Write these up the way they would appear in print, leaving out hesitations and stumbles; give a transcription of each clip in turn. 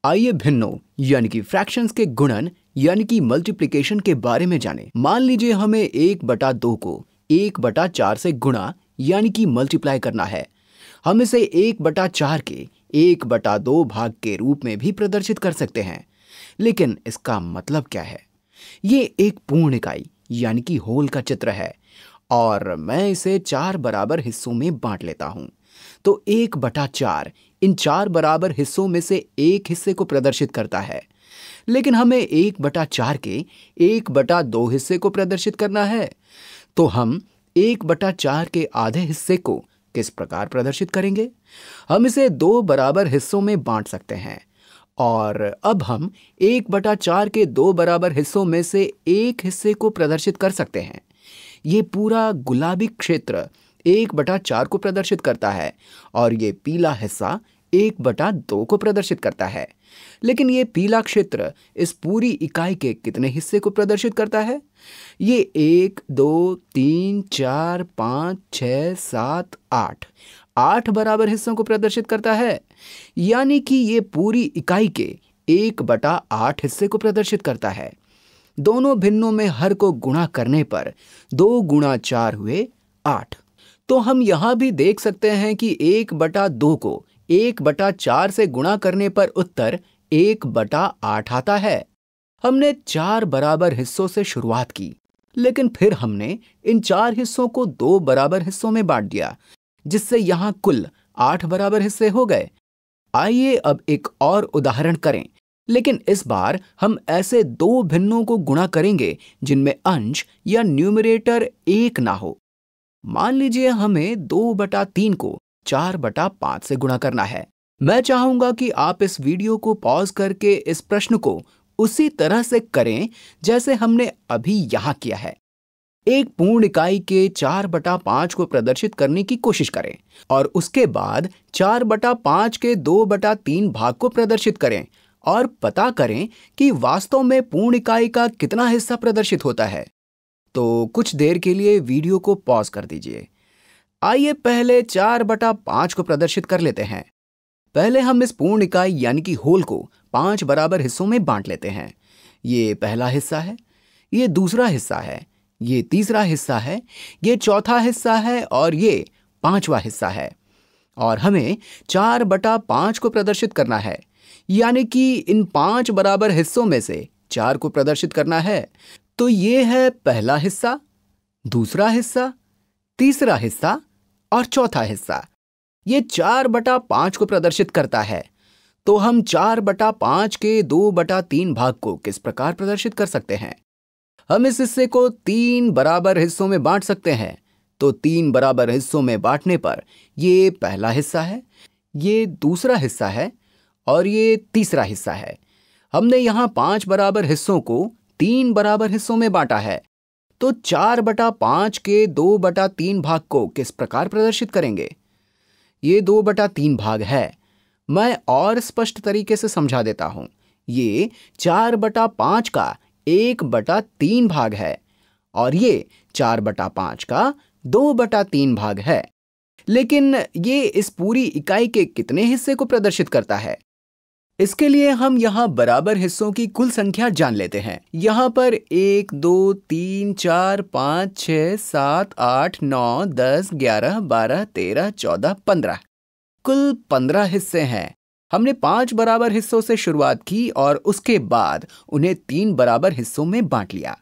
आइए भिन्नों यानी कि फ्रैक्शंस के गुणन यानी कि मल्टीप्लिकेशन के बारे में जानें। मान लीजिए हमें 1/2 को 1/4 से गुणा यानी कि मल्टीप्लाई करना है। हम इसे 1/4 के 1/2 भाग के रूप में भी प्रदर्शित कर सकते हैं। लेकिन इसका मतलब क्या है? ये एक पूर्ण इकाई यानी कि होल का चित्र है और मैं इसे 4 बराबर हिस्सों में बांट लेता हूं। तो 1/4 इन 4 बराबर हिस्सों में से एक हिस्से को प्रदर्शित करता है। लेकिन हमें 1/4 के 1/2 हिस्से को प्रदर्शित करना है। तो हम 1/4 के आधे हिस्से को किस प्रकार प्रदर्शित करेंगे? हम इसे 2 बराबर हिस्सों में बांट सकते हैं और अब हम 1/4 के 2 बराबर हिस्सों में से एक हिस्से को प्रदर्शित कर सकते हैं। ये पूरा गुलाबी क्षेत्र 1/4 को प्रदर्शित करता है और ये पीला हिस्सा 1/2 को प्रदर्शित करता है। लेकिन ये पीला क्षेत्र इस पूरी इकाई के कितने हिस्से को प्रदर्शित करता है? ये 1, 2, 3, 4, 5, 6, 7, 8 बराबर हिस्सों को प्रदर्शित करता है। यानी कि ये पूरी इकाई के 1/8 हिस्से को प्रदर्शित करता है। दोनों भिन्नों में हर को गुणा करने पर 2 × 4 हुए 8। तो हम यहां भी देख सकते हैं कि 1/2 को 1/4 से गुणा करने पर उत्तर 1/8 आता है। हमने 4 बराबर हिस्सों से शुरुआत की, लेकिन फिर हमने इन 4 हिस्सों को 2 बराबर हिस्सों में बांट दिया, जिससे यहां कुल 8 बराबर हिस्से हो गए। आइए अब एक और उदाहरण करें, लेकिन इस बार हम ऐसे 2 भिन्नों को गुणा करेंगे जिनमें अंश या न्यूमरेटर 1 ना हो। मान लीजिए हमें 2/3 को 4/5 से गुणा करना है। मैं चाहूंगा कि आप इस वीडियो को पॉज करके इस प्रश्न को उसी तरह से करें जैसे हमने अभी यहां किया है। एक पूर्ण इकाई के 4/5 को प्रदर्शित करने की कोशिश करें और उसके बाद 4/5 के 2/3 भाग को प्रदर्शित करें और पता करें कि वास्तव में पूर्ण इकाई का कितना हिस्सा प्रदर्शित होता है। तो कुछ देर के लिए वीडियो को पॉज कर दीजिए। आइए पहले 4/5 को प्रदर्शित कर लेते हैं। पहले हम इस पूर्ण इकाई यानी कि होल को 5 बराबर हिस्सों में बांट लेते हैं। ये पहला हिस्सा है, ये दूसरा हिस्सा है, ये तीसरा हिस्सा है, ये चौथा हिस्सा है और ये 5वां हिस्सा है। और हमें 4/5 को प्रदर्शित करना है, यानी कि इन 5 बराबर हिस्सों में से 4 को प्रदर्शित करना है। तो ये है पहला हिस्सा, दूसरा हिस्सा, तीसरा हिस्सा और चौथा हिस्सा। ये 4/5 को प्रदर्शित करता है। तो हम 4/5 के 2/3 भाग को किस प्रकार प्रदर्शित कर सकते हैं? हम इस हिस्से को 3 बराबर हिस्सों में बांट सकते हैं। तो 3 बराबर हिस्सों में बांटने पर ये पहला हिस्सा है, ये दूसरा हिस्सा है और ये तीसरा हिस्सा है। हमने यहाँ 5 बराबर हिस्सों को 3 बराबर हिस्सों में बांटा है। तो 4/5 के 2/3 भाग को किस प्रकार प्रदर्शित करेंगे? ये 2/3 भाग है। मैं और स्पष्ट तरीके से समझा देता हूं। ये 4/5 का 1/3 भाग है और ये 4/5 का 2/3 भाग है। लेकिन ये इस पूरी इकाई के कितने हिस्से को प्रदर्शित करता है? इसके लिए हम यहाँ बराबर हिस्सों की कुल संख्या जान लेते हैं। यहाँ पर 1, 2, 3, 4, 5, 6, 7, 8, 9, 10, 11, 12, 13, 14, 15 कुल 15 हिस्से हैं। हमने 5 बराबर हिस्सों से शुरुआत की और उसके बाद उन्हें 3 बराबर हिस्सों में बांट लिया।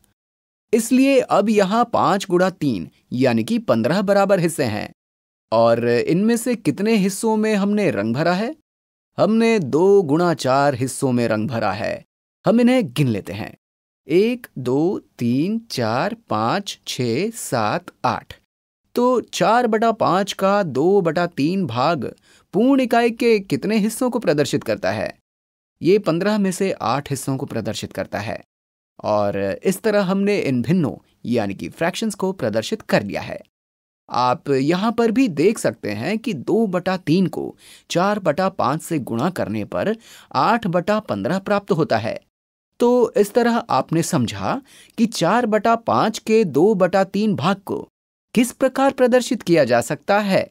इसलिए अब यहाँ 5 × 3 यानी कि 15 बराबर हिस्से हैं। और इनमें से कितने हिस्सों में हमने रंग भरा है? हमने 2 × 4 हिस्सों में रंग भरा है। हम इन्हें गिन लेते हैं। 1, 2, 3, 4, 5, 6, 7, 8। तो 4/5 का 2/3 भाग पूर्ण इकाई के कितने हिस्सों को प्रदर्शित करता है? ये 15 में से 8 हिस्सों को प्रदर्शित करता है। और इस तरह हमने इन भिन्नों यानी कि फ्रैक्शंस को प्रदर्शित कर लिया है। आप यहाँ पर भी देख सकते हैं कि 2/3 को 4/5 से गुणा करने पर 8/15 प्राप्त होता है। तो इस तरह आपने समझा कि 4/5 के 2/3 भाग को किस प्रकार प्रदर्शित किया जा सकता है।